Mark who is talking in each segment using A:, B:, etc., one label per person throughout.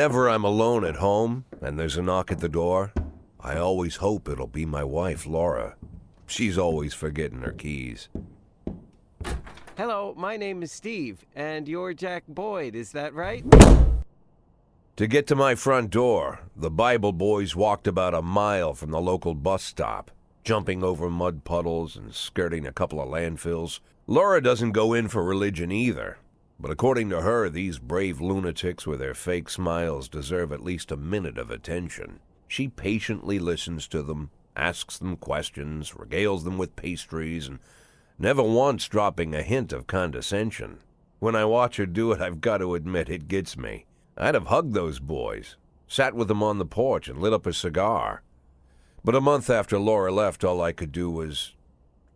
A: Whenever I'm alone at home and there's a knock at the door, I always hope it'll be my wife, Laura. She's always forgetting her keys.
B: Hello, my name is Steve, and you're Jack Boyd, is that right?
A: To get to my front door, the Bible boys walked about a mile from the local bus stop, jumping over mud puddles and skirting a couple of landfills. Laura doesn't go in for religion either, but according to her, these brave lunatics with their fake smiles deserve at least a minute of attention. She patiently listens to them, asks them questions, regales them with pastries, and never once dropping a hint of condescension. When I watch her do it, I've got to admit it gets me. I'd have hugged those boys, sat with them on the porch, and lit up a cigar. But a month after Laura left, all I could do was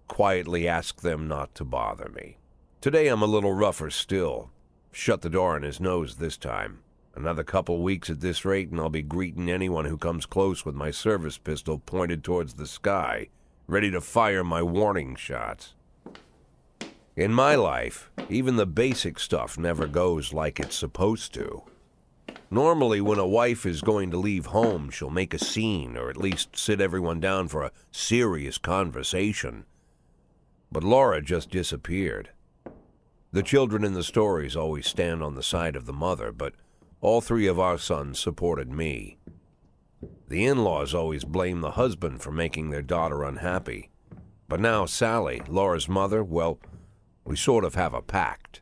A: quietly ask them not to bother me. Today I'm a little rougher still. Shut the door on his nose this time. Another couple weeks at this rate, and I'll be greeting anyone who comes close with my service pistol pointed towards the sky, ready to fire my warning shots. In my life, even the basic stuff never goes like it's supposed to. Normally, when a wife is going to leave home, she'll make a scene, or at least sit everyone down for a serious conversation. But Laura just disappeared. The children in the stories always stand on the side of the mother, but all three of our sons supported me. The in-laws always blame the husband for making their daughter unhappy. But now Sally, Laura's mother, well, we sort of have a pact.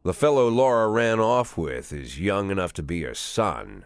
A: The fellow Laura ran off with is young enough to be her son.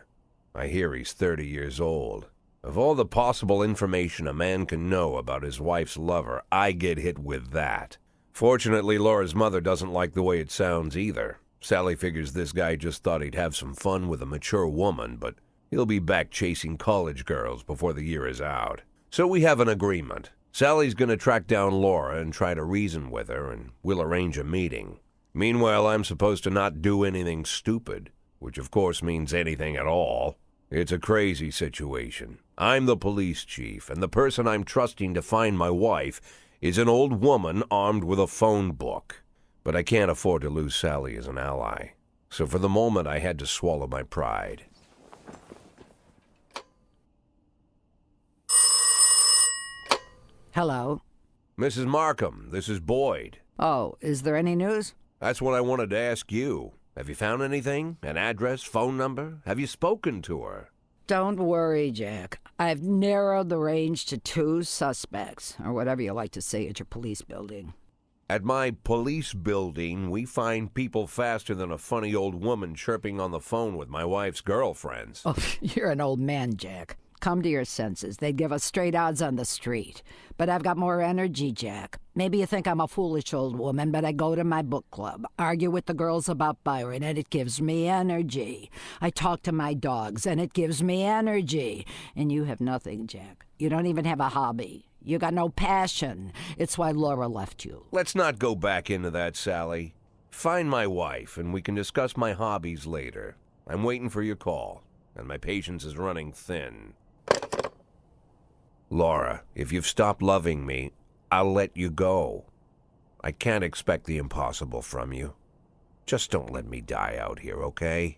A: I hear he's 30 years old. Of all the possible information a man can know about his wife's lover, I get hit with that. Fortunately, Laura's mother doesn't like the way it sounds either. Sally figures this guy just thought he'd have some fun with a mature woman, but he'll be back chasing college girls before the year is out. So we have an agreement. Sally's going to track down Laura and try to reason with her, and we'll arrange a meeting. Meanwhile, I'm supposed to not do anything stupid, which of course means anything at all. It's a crazy situation. I'm the police chief, and the person I'm trusting to find my wife is an old woman armed with a phone book. But I can't afford to lose Sally as an ally. So for the moment, I had to swallow my pride.
C: Hello.
A: Mrs. Markham, this is Boyd.
C: Oh, is there any news?
A: That's what I wanted to ask you. Have you found anything? An address, phone number? Have you spoken to her?
C: Don't worry, Jack. I've narrowed the range to 2 suspects, or whatever you like to say at your police building.
A: At my police building, we find people faster than a funny old woman chirping on the phone with my wife's girlfriends.
C: Oh, you're an old man, Jack. Come to your senses. They'd give us straight odds on the street. But I've got more energy, Jack. Maybe you think I'm a foolish old woman, but I go to my book club, argue with the girls about Byron, and it gives me energy. I talk to my dogs, and it gives me energy. And you have nothing, Jack. You don't even have a hobby. You got no passion. It's why Laura left you.
A: Let's not go back into that, Sally. Find my wife, and we can discuss my hobbies later. I'm waiting for your call, and my patience is running thin. Laura, if you've stopped loving me, I'll let you go. I can't expect the impossible from you. Just don't let me die out here, okay?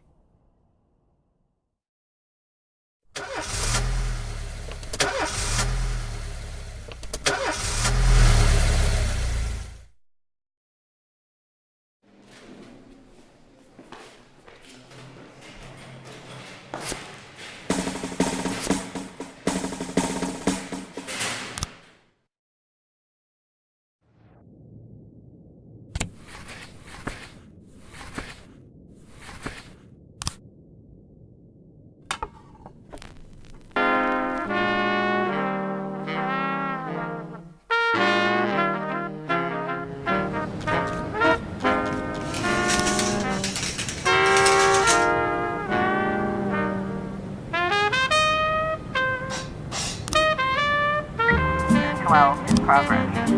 D: In progress.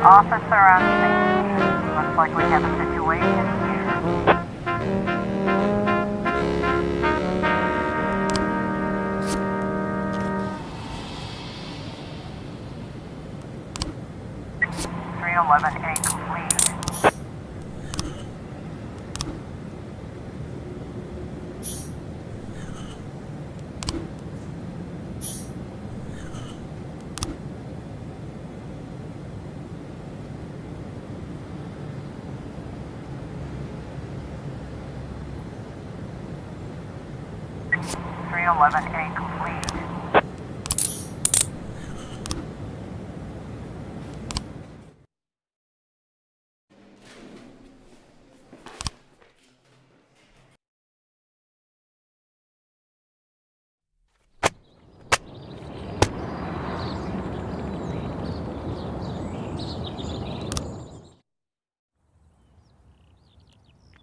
D: Officer on scene. Looks like we have a situation here. .311A complete. .311A complete.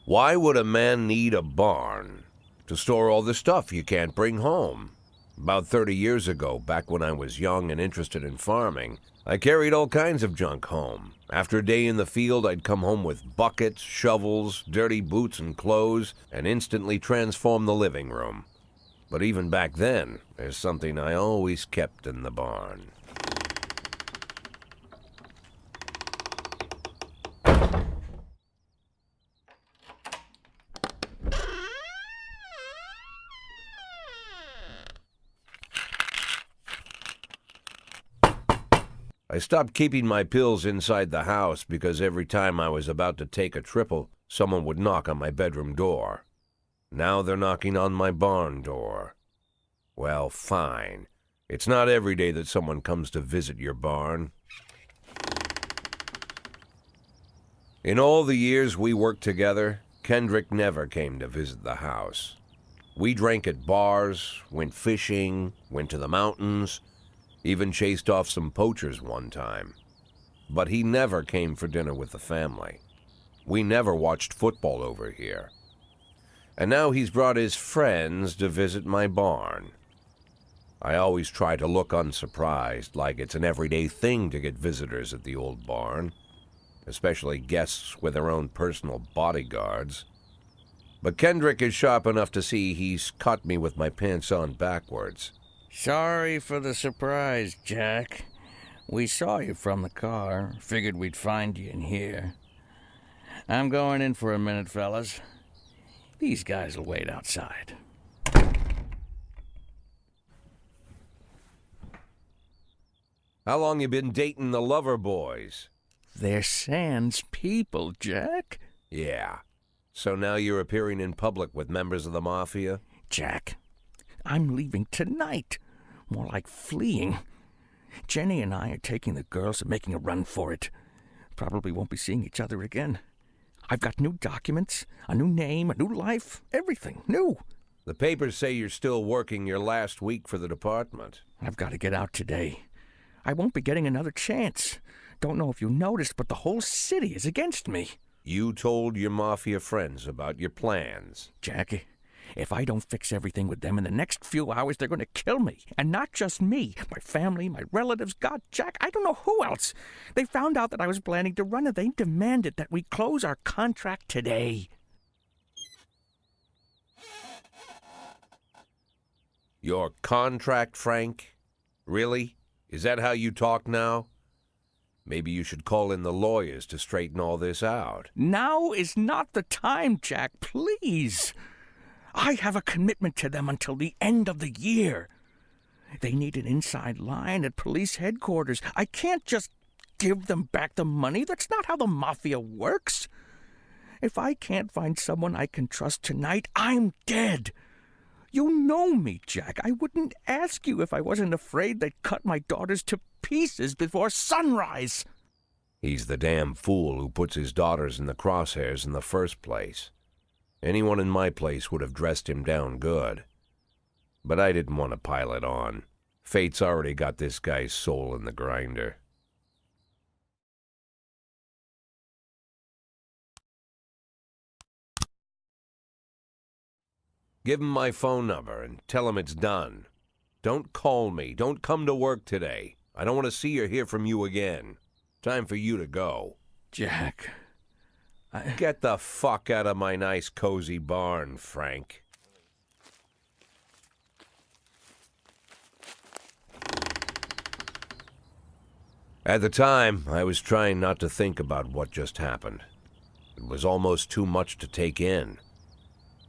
A: Why would a man need a barn? To store all the stuff you can't bring home. About 30 years ago, back when I was young and interested in farming, I carried all kinds of junk home. After a day in the field, I'd come home with buckets, shovels, dirty boots and clothes, and instantly transform the living room. But even back then, there's something I always kept in the barn. I stopped keeping my pills inside the house because every time I was about to take a triple, someone would knock on my bedroom door. Now they're knocking on my barn door. Well, fine. It's not every day that someone comes to visit your barn. In all the years we worked together, Kendrick never came to visit the house. We drank at bars, went fishing, went to the mountains, even chased off some poachers one time. But he never came for dinner with the family. We never watched football over here. And now he's brought his friends to visit my barn. I always try to look unsurprised, like it's an everyday thing to get visitors at the old barn, especially guests with their own personal bodyguards. But Kendrick is sharp enough to see he's caught me with my pants on backwards.
E: Sorry for the surprise, Jack. We saw you from the car. Figured we'd find you in here. I'm going in for a minute, fellas. These guys will wait outside.
A: How long you been dating the lover boys?
E: They're sans people, Jack.
A: Yeah. So now you're appearing in public with members of the mafia?
E: Jack, I'm leaving tonight. More like fleeing. Jenny and I are taking the girls and making a run for it. Probably won't be seeing each other again. I've got new documents, a new name, a new life, everything new.
A: The papers say you're still working your last week for the department.
E: I've got to get out today. I won't be getting another chance. Don't know if you noticed, but the whole city is against me.
A: You told your mafia friends about your plans.
E: Jackie, if I don't fix everything with them in the next few hours, they're going to kill me. And not just me. My family, my relatives, God, Jack, I don't know who else. They found out that I was planning to run and they demanded that we close our contract today.
A: Your contract, Frank? Really? Is that how you talk now? Maybe you should call in the lawyers to straighten all this out.
E: Now is not the time, Jack, please. I have a commitment to them until the end of the year. They need an inside line at police headquarters. I can't just give them back the money. That's not how the mafia works. If I can't find someone I can trust tonight, I'm dead. You know me, Jack. I wouldn't ask you if I wasn't afraid they'd cut my daughters to pieces before sunrise.
A: He's the damn fool who puts his daughters in the crosshairs in the first place. Anyone in my place would have dressed him down good. But I didn't want to pile it on. Fate's already got this guy's soul in the grinder. Give him my phone number and tell him it's done. Don't call me. Don't come to work today. I don't want to see or hear from you again. Time for you to go.
E: Jack,
A: Get the fuck out of my nice cozy barn, Frank. At the time, I was trying not to think about what just happened. It was almost too much to take in.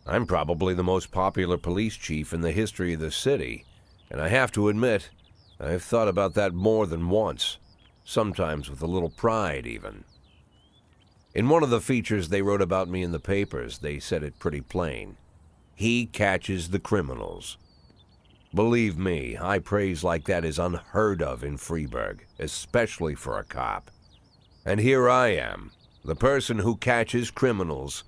A: I'm probably the most popular police chief in the history of the city, and I have to admit, I've thought about that more than once, sometimes with a little pride even. In one of the features they wrote about me in the papers, they said it pretty plain. He catches the criminals. Believe me, high praise like that is unheard of in Freeburg, especially for a cop. And here I am, the person who catches criminals,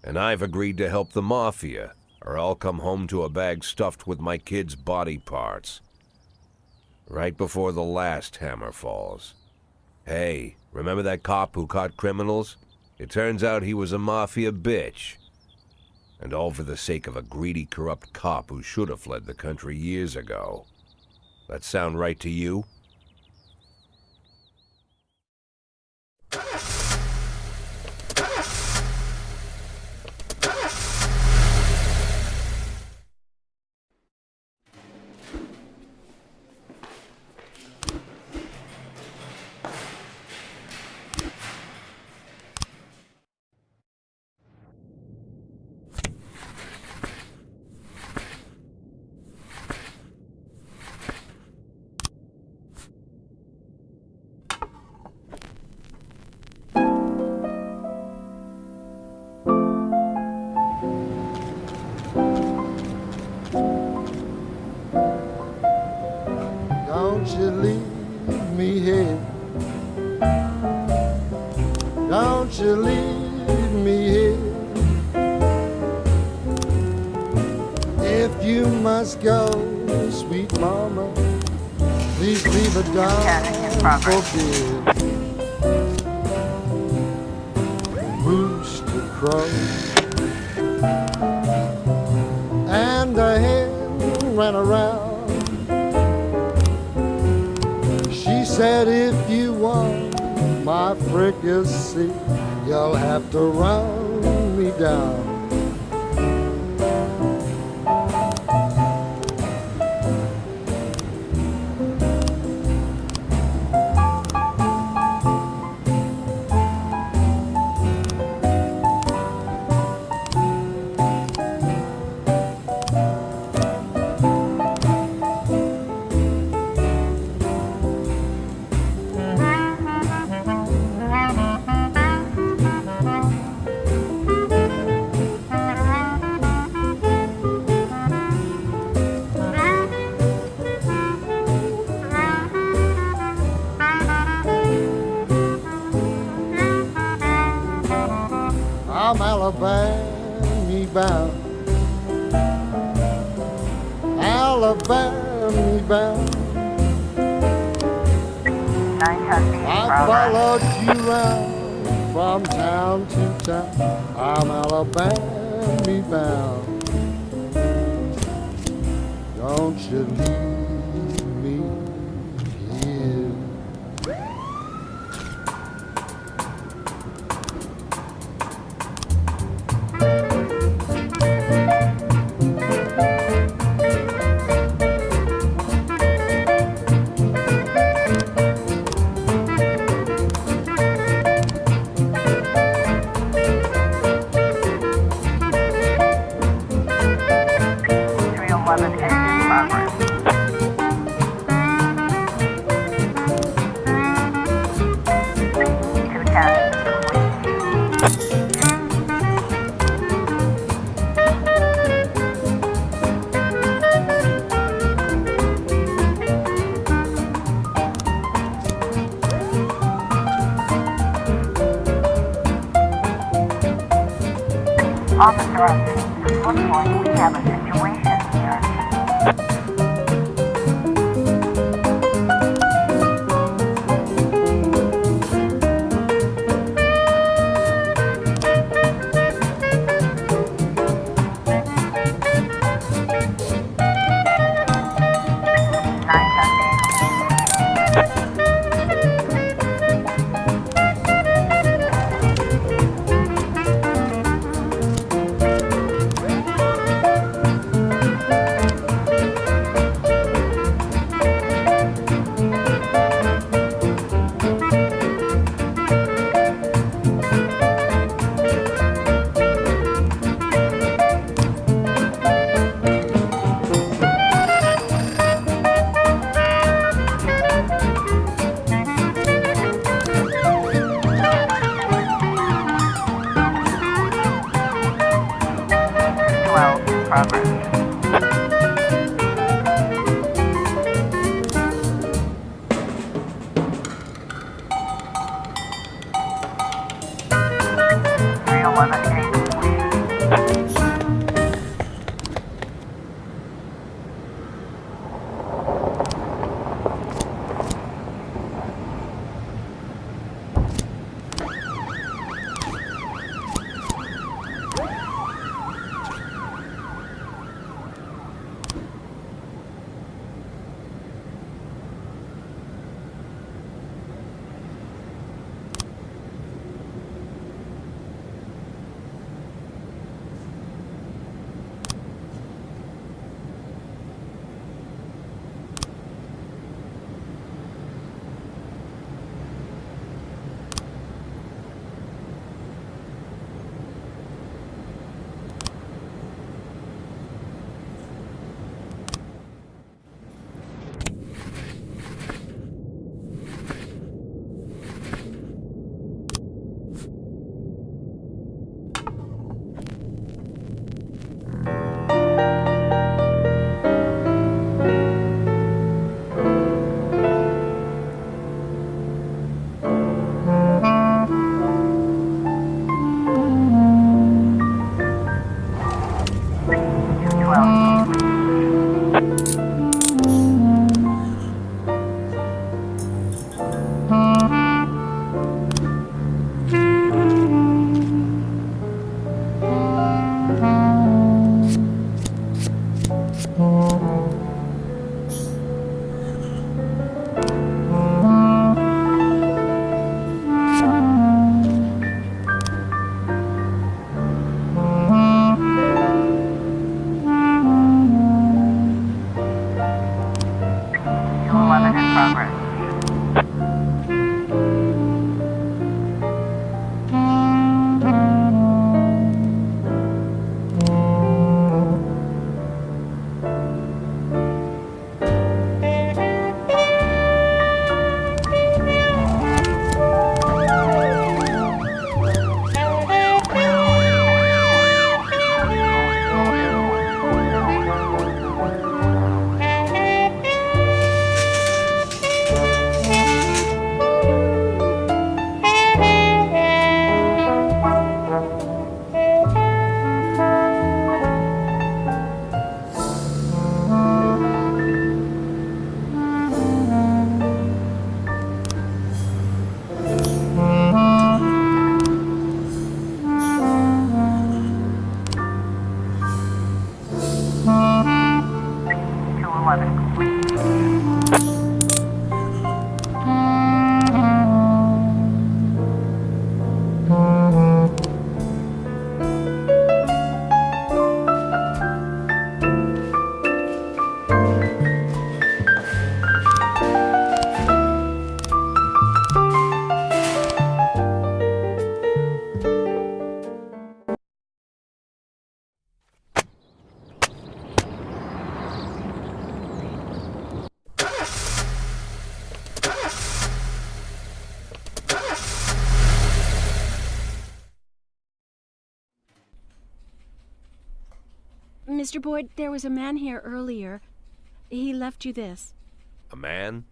A: and I've agreed to help the mafia, or I'll come home to a bag stuffed with my kids' body parts. Right before the last hammer falls. Hey, remember that cop who caught criminals? It turns out he was a mafia bitch. And all for the sake of a greedy, corrupt cop who should have fled the country years ago. That sound right to you?
F: Don't you leave me here. Don't you leave me here. If you must go, sweet mama, please leave a
D: Recording in
F: dime for
D: progress.
F: beer. Rooster crow and a hen ran around. She said, if you want my fricassee, you'll have to run me down. Alabama bound. Alabama bound.
D: 910
F: I
D: progress.
F: followed you round from town to town. I'm Alabama bound. Don't you leave me here.
D: Officer on scene. Looks like we have a situation here.
G: Mr. Boyd, there was a man here earlier. He left you this.
A: A man?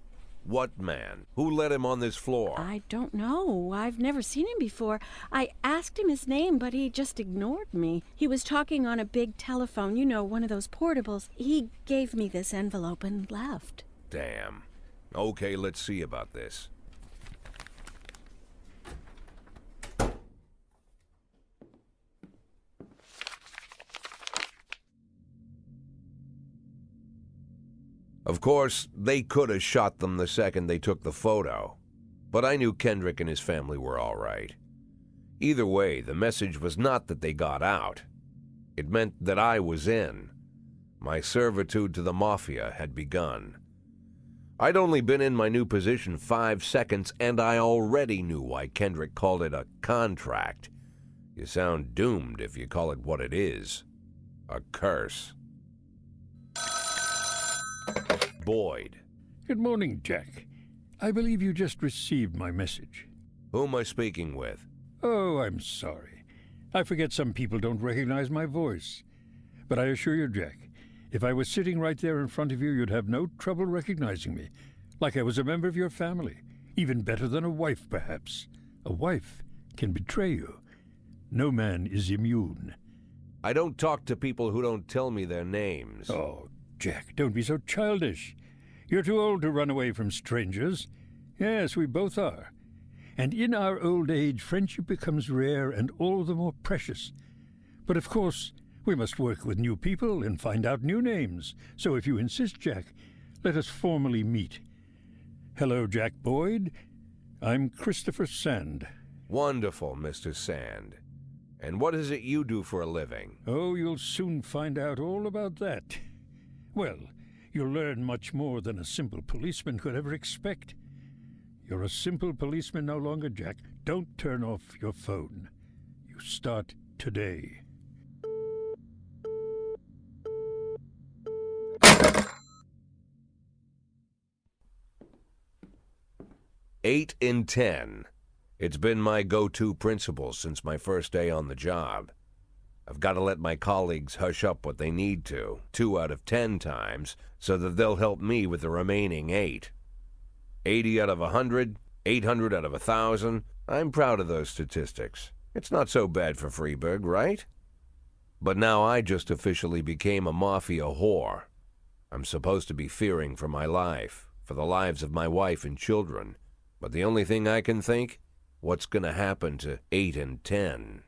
A: What man? Who let him on this floor?
G: I don't know. I've never seen him before. I asked him his name, but he just ignored me. He was talking on a big telephone, you know, one of those portables. He gave me this envelope and left.
A: Damn. Okay, let's see about this. Of course, they could have shot them the second they took the photo, but I knew Kendrick and his family were all right. Either way, the message was not that they got out. It meant that I was in. My servitude to the mafia had begun. I'd only been in my new position 5 seconds, and I already knew why Kendrick called it a contract. You sound doomed if you call it what it is. A curse. Boyd.
H: Good morning, Jack. I believe you just received my message.
A: Who am I speaking with?
H: Oh, I'm sorry. I forget some people don't recognize my voice. But I assure you, Jack, if I was sitting right there in front of you, you'd have no trouble recognizing me. Like I was a member of your family. Even better than a wife, perhaps. A wife can betray you. No man is immune.
A: I don't talk to people who don't tell me their names.
H: Oh, Jack, don't be so childish. You're too old to run away from strangers. Yes, we both are. And in our old age, friendship becomes rare and all the more precious. But of course, we must work with new people and find out new names. So if you insist, Jack, let us formally meet. Hello, Jack Boyd. I'm Christopher Sand.
A: Wonderful, Mr. Sand. And what is it you do for a living?
H: Oh, you'll soon find out all about that. Well, you'll learn much more than a simple policeman could ever expect. You're a simple policeman no longer, Jack. Don't turn off your phone. You start today.
A: Eight in 10. It's been my go-to principle since my first day on the job. I've got to let my colleagues hush up what they need to, 2 out of 10 times, so that they'll help me with the remaining 8. 80 out of 100, 800 out of 1,000. I'm proud of those statistics. It's not so bad for Freeburg, right? But now I just officially became a mafia whore. I'm supposed to be fearing for my life, for the lives of my wife and children. But the only thing I can think, what's going to happen to 8 and 10?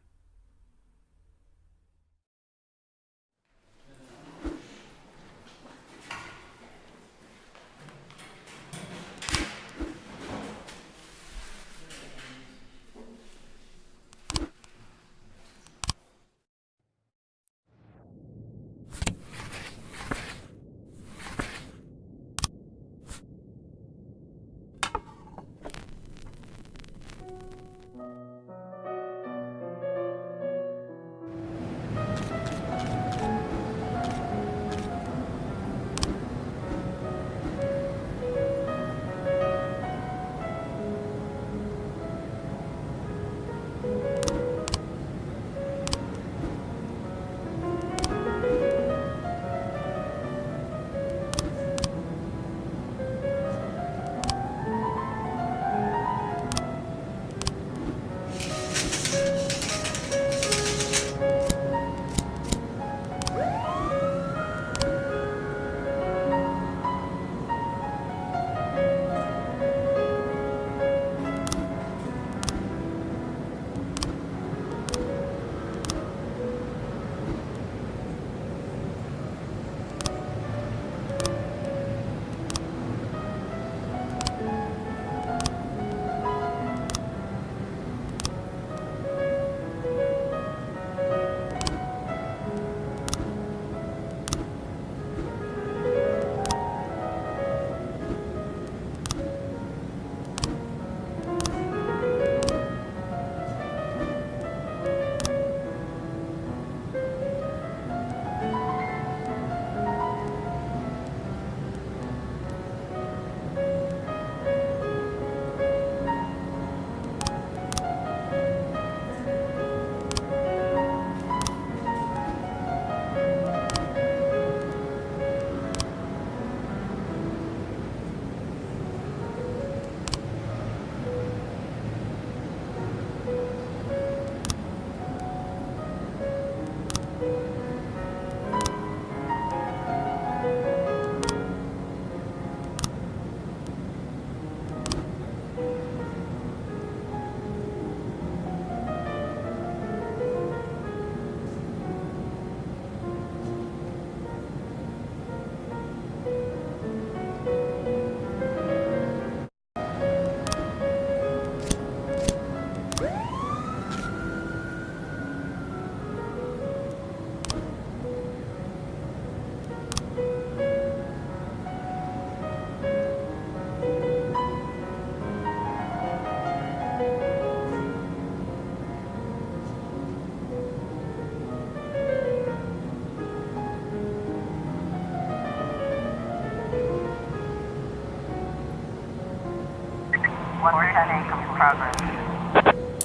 D: 410A in progress.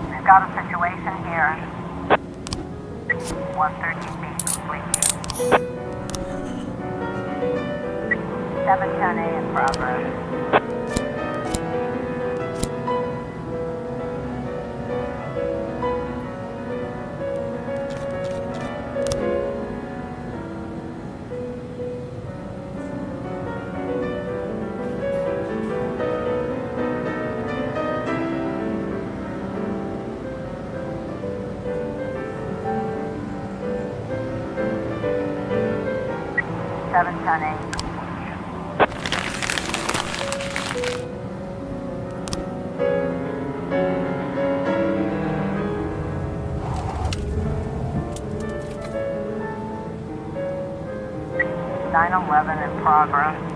D: We've got a situation here. 130 feet, please. 710A in progress. Seven ten eight. Nine 11 in progress.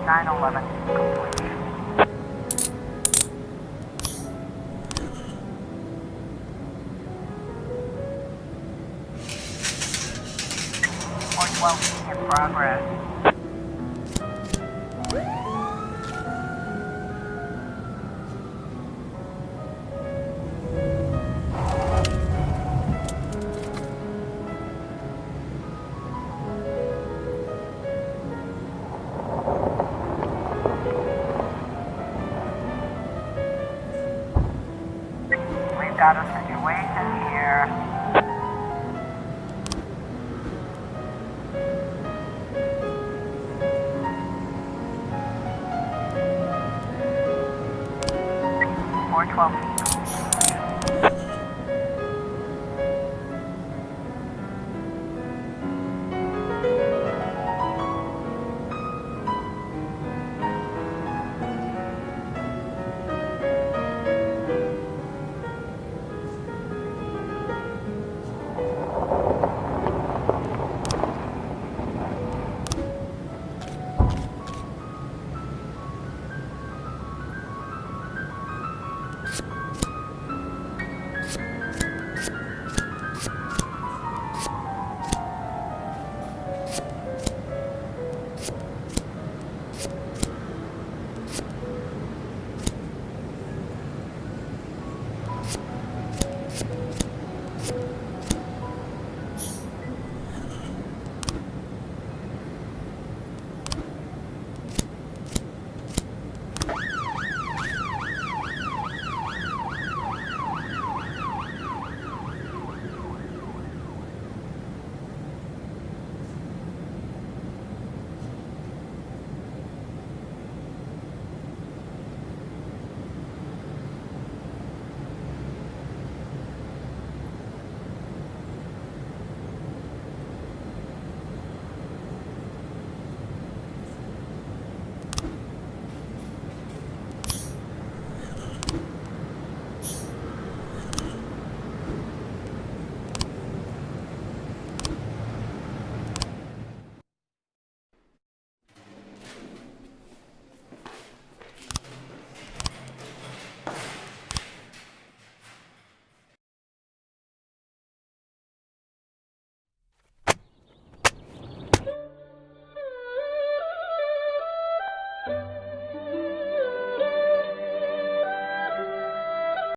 D: Nine 11 complete. Four 12 in progress. We've got a situation here. Four 12